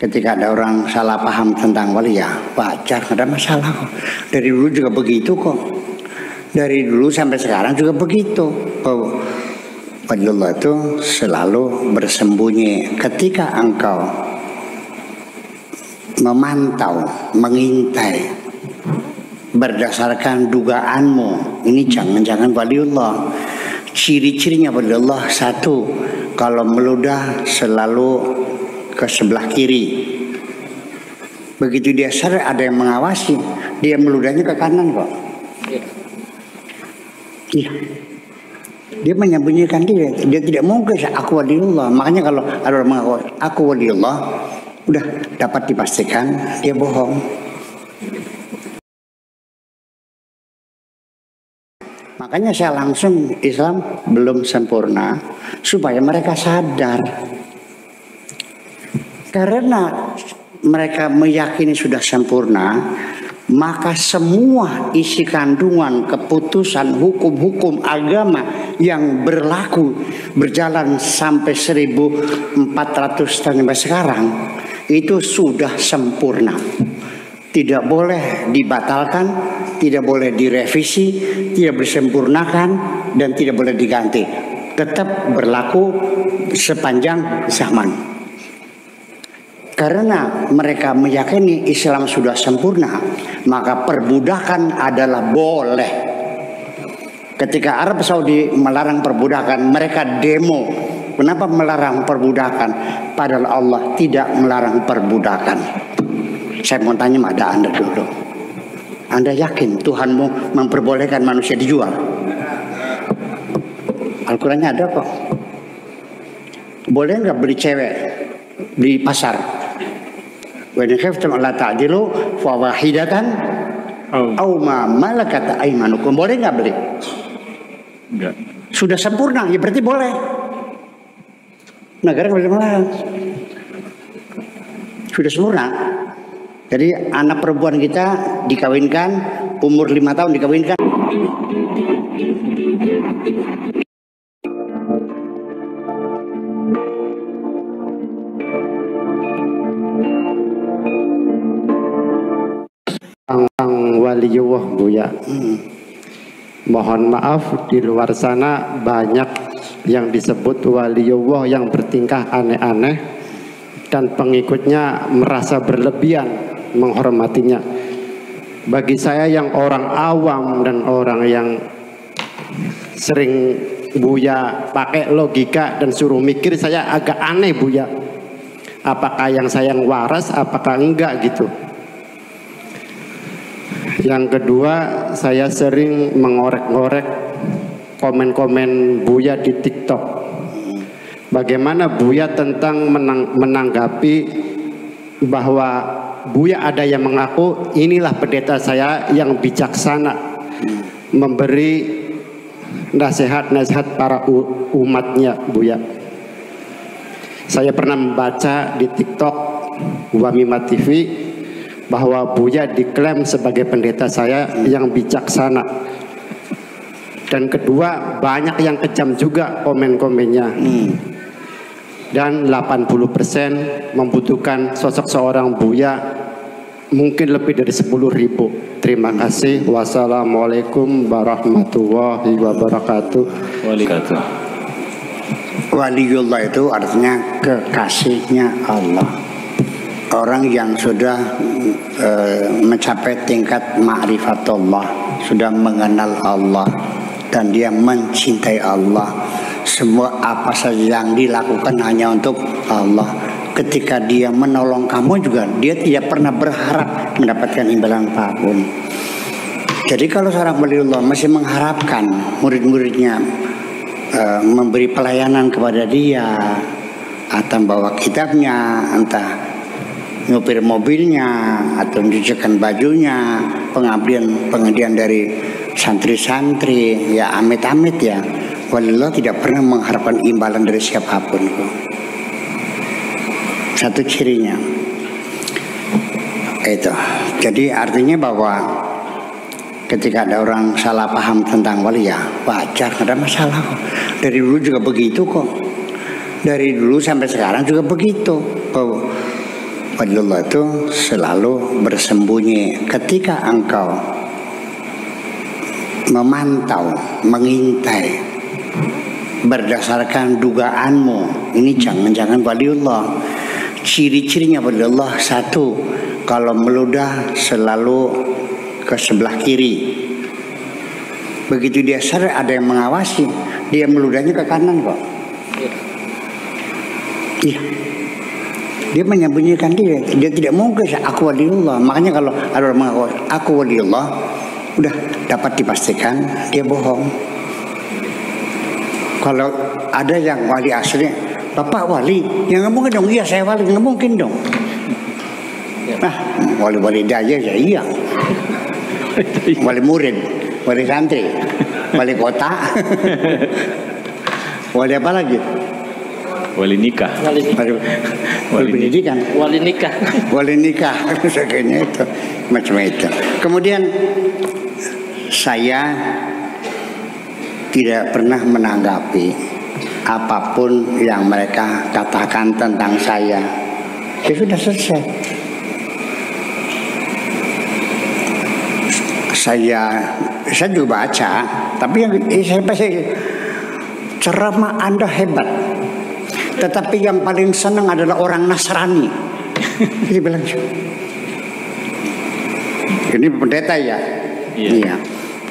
Ketika ada orang salah paham tentang wali, ya wajar, nggak ada masalah kok. Dari dulu juga begitu kok. Dari dulu sampai sekarang juga begitu. Waliullah itu selalu bersembunyi. Ketika engkau memantau, mengintai, berdasarkan dugaanmu, ini jangan-jangan waliullah. Ciri-cirinya waliullah, satu, kalau meludah selalu ke sebelah kiri. Begitu dia sadar ada yang mengawasi, dia meludahnya ke kanan kok. Iya. Dia menyembunyikan diri. Dia tidak mungkin aku waliullah. Makanya kalau ada orang mengaku aku waliullah, udah dapat dipastikan dia bohong. Makanya saya langsung, Islam belum sempurna, supaya mereka sadar. Karena mereka meyakini sudah sempurna, maka semua isi kandungan keputusan hukum-hukum agama yang berlaku berjalan sampai 1400 tahun sampai sekarang itu sudah sempurna. Tidak boleh dibatalkan, tidak boleh direvisi, tidak boleh disempurnakan, dan tidak boleh diganti. Tetap berlaku sepanjang zaman. Karena mereka meyakini Islam sudah sempurna, maka perbudakan adalah boleh. Ketika Arab Saudi melarang perbudakan, mereka demo. Kenapa melarang perbudakan? Padahal Allah tidak melarang perbudakan. Saya mau tanya pada Anda dulu. Anda yakin Tuhanmu memperbolehkan manusia dijual? Al-Qurannya ada kok. Boleh nggak beli cewek di pasar? Wa in khiftum alla ta'dilu fa wahidatan aw ma malakat aymanukum. Boleh nggak beli? Enggak. Sudah sempurna, ya berarti boleh. Negara boleh melarang. Sudah sempurna. Jadi anak perempuan kita dikawinkan umur 5 tahun dikawinkan. Waliyullah Buya. Mohon maaf, di luar sana banyak yang disebut waliyullah yang bertingkah aneh-aneh dan pengikutnya merasa berlebihan menghormatinya. Bagi saya yang orang awam dan orang yang sering Buya pakai logika dan suruh mikir, saya agak aneh Buya. Apakah yang saya waras, apakah enggak gitu. Yang kedua, saya sering mengorek-ngorek komen-komen Buya di TikTok. Bagaimana Buya tentang menanggapi bahwa Buya ada yang mengaku inilah pendeta saya yang bijaksana, memberi nasihat-nasihat para umatnya Buya. Saya pernah membaca di TikTok Wamima TV bahwa Buya diklaim sebagai pendeta saya yang bijaksana. Dan kedua, banyak yang kejam juga komen-komennya. Dan 80% membutuhkan sosok seorang Buya mungkin lebih dari 10.000. Terima kasih. Wassalamualaikum warahmatullahi wabarakatuh. Waliullah itu artinya kekasihnya Allah. Orang yang sudah mencapai tingkat ma'rifatullah, sudah mengenal Allah dan dia mencintai Allah. Semua apa saja yang dilakukan hanya untuk Allah. Ketika dia menolong kamu juga, dia tidak pernah berharap mendapatkan imbalan apapun. Jadi kalau seorang waliullah masih mengharapkan murid-muridnya memberi pelayanan kepada dia, atau bawa kitabnya, entah nyupir mobilnya atau mencucikan bajunya, pengabdian dari santri-santri, ya amit-amit ya. Waliullah tidak pernah mengharapkan imbalan dari siapapun. Satu cirinya itu. Jadi artinya bahwa ketika ada orang salah paham tentang wali, ya wajar, nggak ada masalah kok. Dari dulu juga begitu kok. Dari dulu sampai sekarang juga begitu. Waliullah itu selalu bersembunyi. Ketika engkau memantau, mengintai berdasarkan dugaanmu, ini jangan-jangan waliullah. Ciri-cirinya waliullah, satu, kalau meludah selalu ke sebelah kiri. Begitu dia sadar ada yang mengawasi, dia meludahnya ke kanan kok. Iya. Dia menyembunyikan dia tidak mungkin aku waliullah. Makanya kalau ada orang mengaku aku waliullah, udah dapat dipastikan dia bohong. Kalau ada yang wali asli, Bapak wali, ya nggak mungkin dong. Iya saya wali, nggak mungkin dong. Nah, wali-wali daya ya iya. Wali murid, wali santri, wali kota, wali apa lagi? Wali nikah. Wali pendidikan. Wali nikah. Wali nikah. Kayaknya itu macam itu. Kemudian saya tidak pernah menanggapi apapun yang mereka katakan tentang saya. Ya sudah selesai. Saya juga baca, tapi yang saya ceramah Anda hebat. Tetapi yang paling senang adalah orang Nasrani. Dia bilang, ini pendeta ya. Iya.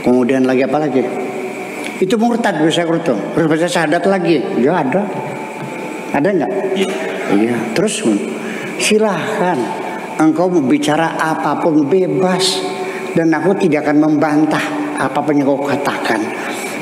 Kemudian lagi apa lagi? Itu murtad bisa kurtung. Terus baca syahadat lagi. Ya ada. Ada nggak? Iya. Terus silahkan. Engkau bicara apapun bebas. Dan aku tidak akan membantah apapun yang kau katakan.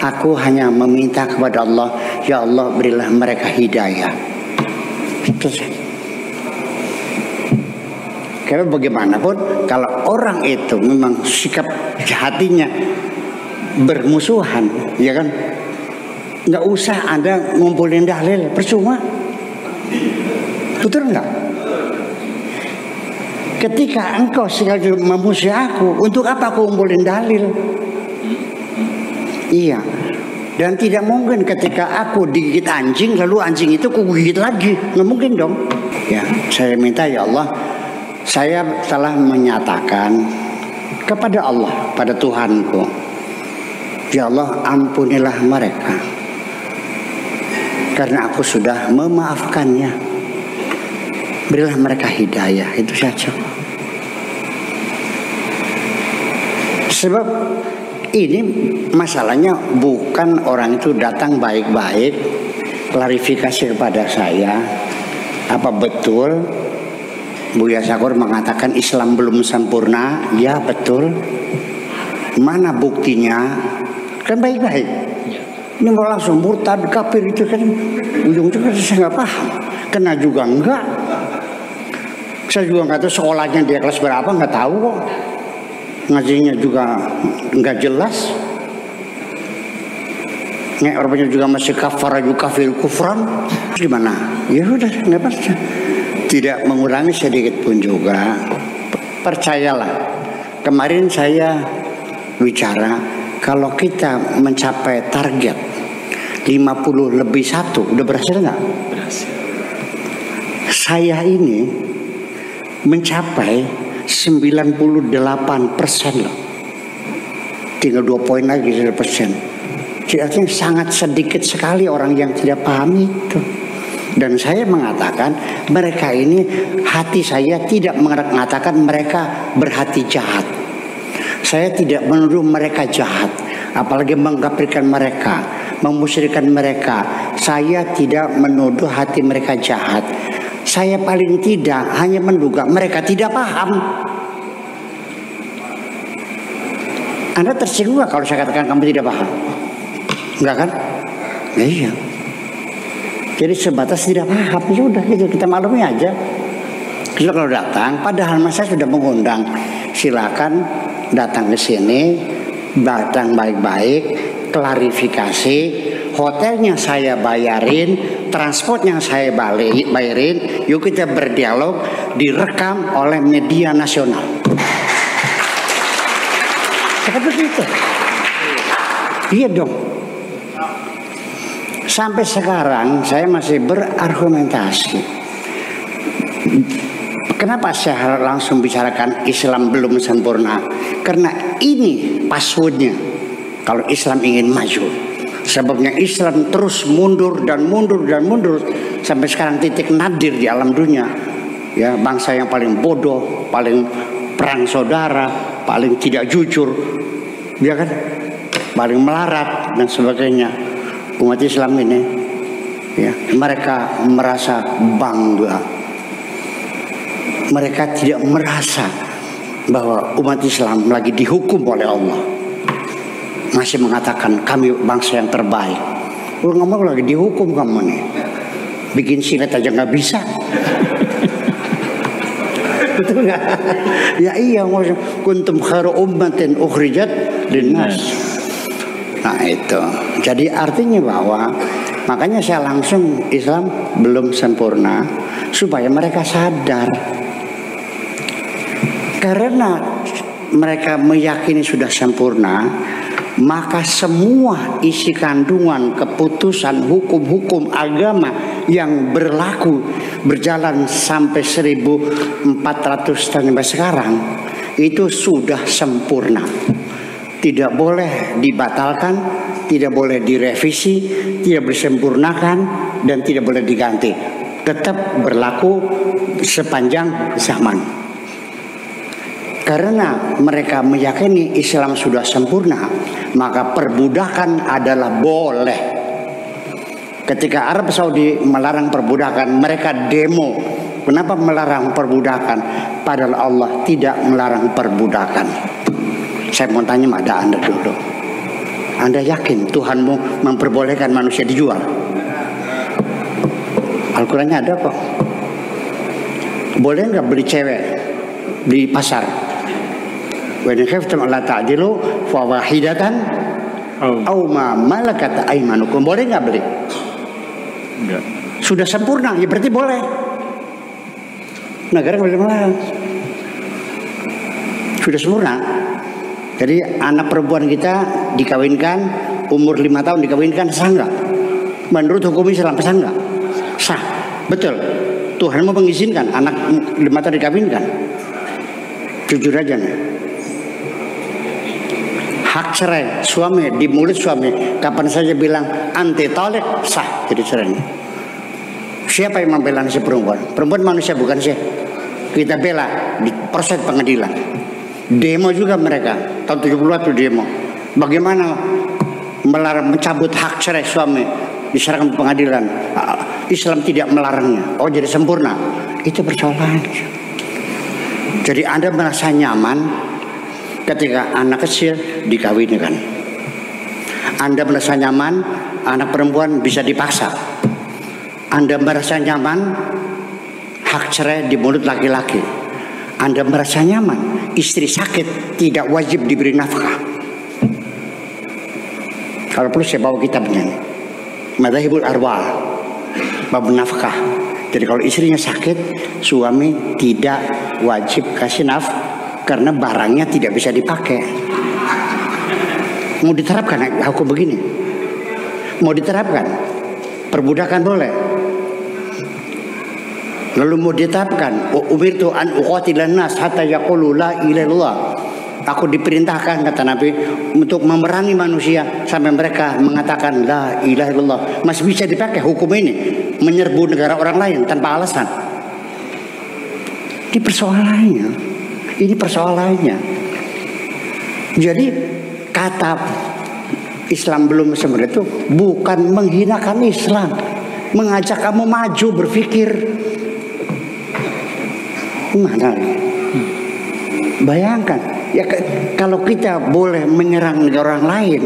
Aku hanya meminta kepada Allah, ya Allah berilah mereka hidayah. Itu saja. Karena bagaimanapun kalau orang itu memang sikap hatinya bermusuhan, ya kan, nggak usah Anda ngumpulin dalil, percuma. Betul nggak? Ketika engkau sengaja memusuhi aku, untuk apa aku ngumpulin dalil? Iya. Dan tidak mungkin ketika aku digigit anjing lalu anjing itu aku gigit lagi. Nggak mungkin dong. Ya, saya minta ya Allah, saya telah menyatakan kepada Allah, pada Tuhanku, ya Allah ampunilah mereka karena aku sudah memaafkannya. Berilah mereka hidayah. Itu saja. Sebab ini masalahnya bukan orang itu datang baik-baik klarifikasi kepada saya, apa betul Buya Syakur mengatakan Islam belum sempurna? Ya betul. Mana buktinya? Kan baik-baik. Ini mau langsung murtad kafir itu kan ujung-ujungnya saya nggak paham. Kena juga enggak. Saya juga nggak tahu sekolahnya dia kelas berapa, nggak tahu kok. Ngajinya juga nggak jelas. Nek orangnya juga masih kafar kufran. Gimana? Ya udah, nggak apa-apa. Tidak mengurangi sedikit pun juga. Percayalah. Kemarin saya bicara kalau kita mencapai target 50 lebih 1, udah berhasil nggak? Berhasil. Saya ini mencapai 98% loh. Tinggal 2 poin lagi 100%. Jadi sangat sedikit sekali orang yang tidak paham itu. Dan saya mengatakan mereka ini, hati saya tidak mengatakan mereka berhati jahat. Saya tidak menuduh mereka jahat, apalagi mengkafirkan mereka, memusyrikan mereka. Saya tidak menuduh hati mereka jahat. Saya paling tidak hanya menduga mereka tidak paham. Anda tersinggung gak kalau saya katakan kamu tidak paham? Enggak kan? Ya, iya. Jadi sebatas tidak paham, sudah gitu, kita maklumi aja. Kita kalau datang, padahal saya sudah mengundang, silakan datang ke sini, datang baik-baik, klarifikasi, hotelnya saya bayarin, transportnya saya bayarin, yuk kita berdialog, direkam oleh media nasional. Seperti itu. Iya dong. Sampai sekarang saya masih berargumentasi. Kenapa saya langsung bicarakan Islam belum sempurna? Karena ini passwordnya kalau Islam ingin maju. Sebabnya Islam terus mundur dan mundur dan mundur sampai sekarang titik nadir di alam dunia. Ya, bangsa yang paling bodoh, paling perang saudara, paling tidak jujur, ya kan, paling melarat dan sebagainya. Umat Islam ini, ya, mereka merasa bangga. Mereka tidak merasa bahwa umat Islam lagi dihukum oleh Allah. Masih mengatakan kami bangsa yang terbaik. Lu ngomong lagi dihukum kamu nih. Bikin silet aja nggak bisa. Betul nggak? Ya iya, kuntum khairu ummatin ukhrijat linnas. Nah itu. Jadi artinya bahwa makanya saya langsung Islam belum sempurna supaya mereka sadar. Karena mereka meyakini sudah sempurna, maka semua isi kandungan keputusan hukum-hukum agama yang berlaku berjalan sampai 1400 tahun sampai sekarang itu sudah sempurna. Tidak boleh dibatalkan, tidak boleh direvisi, tidak boleh disempurnakan, dan tidak boleh diganti. Tetap berlaku sepanjang zaman. Karena mereka meyakini Islam sudah sempurna, maka perbudakan adalah boleh. Ketika Arab Saudi melarang perbudakan, mereka demo. Kenapa melarang perbudakan? Padahal Allah tidak melarang perbudakan. Saya mau tanya pada Anda dulu. Anda yakin Tuhanmu memperbolehkan manusia dijual? Al-Qurannya ada kok. Boleh nggak beli cewek di pasar? Wa in khiftum alla ta'dilu fa wahidatan aw ma malakat aymanukum. Boleh nggak beli? Enggak. Sudah sempurna, ya berarti boleh. Negara boleh melarang. Sudah sempurna. Jadi anak perempuan kita dikawinkan umur 5 tahun dikawinkan, sah nggak? Menurut hukum Islam sah nggak? Sah, betul. Tuhan mau mengizinkan anak 5 tahun dikawinkan. Jujur aja nih. Hak cerai suami di mulut suami, kapan saja bilang anti talik, sah jadi cerai. Siapa yang membela si perempuan? Perempuan manusia bukan sih? Kita bela di proses pengadilan. Demo juga mereka tahun 70 demo. Bagaimana melarang mencabut hak cerai suami diserahkan ke pengadilan? Islam tidak melarangnya. Oh jadi sempurna? Itu persoalan. Jadi Anda merasa nyaman ketika anak kecil dikawinkan. Anda merasa nyaman anak perempuan bisa dipaksa. Anda merasa nyaman hak cerai di mulut laki-laki. Anda merasa nyaman istri sakit tidak wajib diberi nafkah. Kalau perlu saya bawa kitabnya nih, Madzhabul Arwah, bab nafkah. Jadi kalau istrinya sakit, suami tidak wajib kasih nafkah karena barangnya tidak bisa dipakai. Mau diterapkan hukum begini? Mau diterapkan? Perbudakan boleh. Lalu mau diterapkan, umirtu an uqatilan nas hatta yaqulu la ilaha illallah. Aku diperintahkan kata Nabi untuk memerangi manusia sampai mereka mengatakan la ilaha illallah. Masih bisa dipakai hukum ini menyerbu negara orang lain tanpa alasan. Ini persoalannya. Ini persoalannya. Jadi kata Islam belum sempurna itu bukan menghinakan Islam, mengajak kamu maju berpikir. Mana? Bayangkan, ya kalau kita boleh menyerang negara orang lain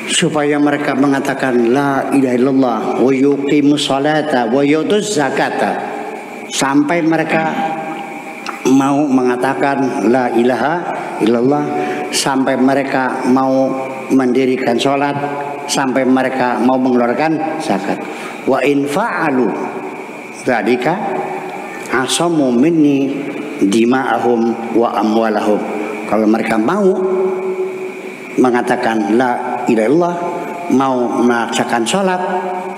supaya mereka mengatakan la ilaha illallah wa yuqimus salata wa yutuz zakata, sampai mereka mau mengatakan la ilaha illallah, sampai mereka mau mendirikan sholat, sampai mereka mau mengeluarkan zakat. Wa in fa'alu dzalika asamu minni dima'ahum wa amwalahum. Kalau mereka mau mengatakan la ilaha illallah, mau melaksanakan sholat,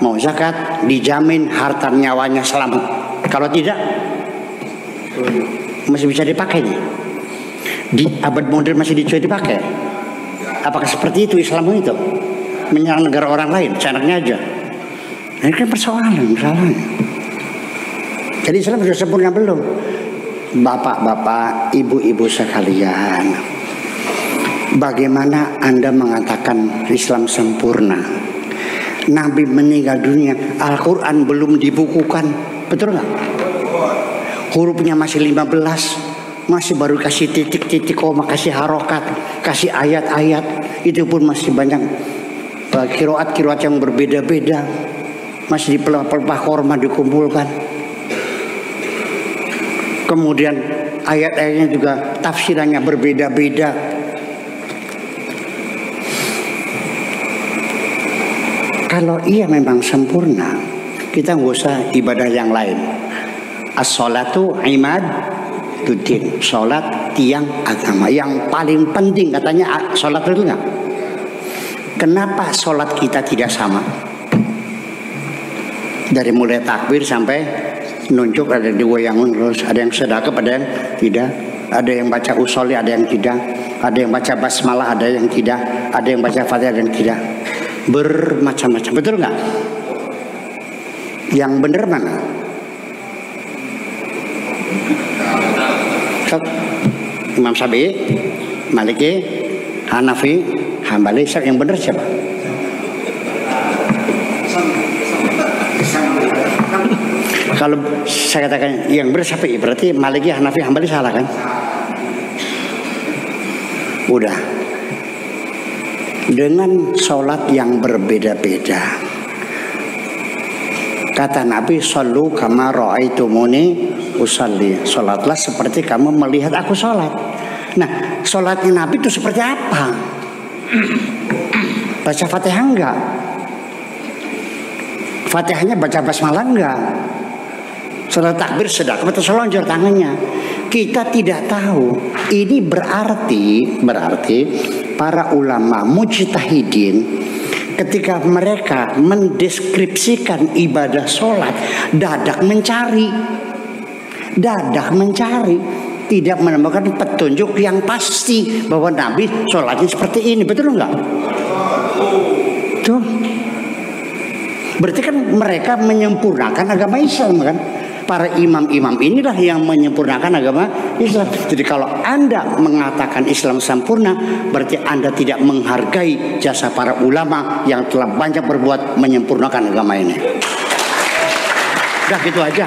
mau zakat, dijamin harta nyawanya selamat. Kalau tidak, Masih bisa dipakai nih. Di abad modern masih dipakai. Apakah seperti itu Islam itu? Menyerang negara orang lain, seenaknya aja. Ini kan persoalan. Jadi Islam sudah sempurna belum? Bapak-bapak, ibu-ibu sekalian, bagaimana Anda mengatakan Islam sempurna? Nabi meninggal dunia, Al-Quran belum dibukukan, betul nggak? Hurufnya masih 15, masih baru kasih titik-titik koma, kasih harokat, kasih ayat-ayat. Itu pun masih banyak kiroat-kiroat yang berbeda-beda, masih di pelepah korma dikumpulkan. Kemudian ayat-ayatnya juga tafsirannya berbeda-beda. Kalau ia memang sempurna, kita nggak usah ibadah yang lain. As-sholatu imaduddin, sholat tiang agama. Yang paling penting katanya sholat itu nggak? Kenapa sholat kita tidak sama? Dari mulai takbir sampai nunjuk, ada dua yang terus, ada yang sedekah, ada yang tidak, ada yang baca usolli, ada yang tidak, ada yang baca basmalah, ada yang tidak, ada yang baca fatihah, ada yang tidak. Bermacam-macam, betul nggak? Yang benar mana? Imam Syafi'i, Maliki, Hanafi, Hambali. Yang benar siapa? Kalau saya katakan yang benar Syafi'i, berarti Maliki, Hanafi, Hambali salah kan? Udah. Dengan sholat yang berbeda-beda, kata Nabi, shollu kama ra'aitumuni usalli, sholatlah seperti kamu melihat aku sholat. Nah, sholatnya Nabi itu seperti apa? Baca Fatihah enggak? Fatihahnya baca basmalah enggak? Sholat takbir sedekah atau selonjor tangannya? Kita tidak tahu. Ini berarti para ulama mujtahidin ketika mereka mendeskripsikan ibadah sholat, dadak mencari, tidak menemukan petunjuk yang pasti bahwa Nabi sholatnya seperti ini, betul nggak? Tuh, berarti kan mereka menyempurnakan agama Islam kan? Para imam-imam inilah yang menyempurnakan agama Islam. Jadi kalau Anda mengatakan Islam sempurna, berarti Anda tidak menghargai jasa para ulama yang telah banyak berbuat menyempurnakan agama ini. Udah gitu aja.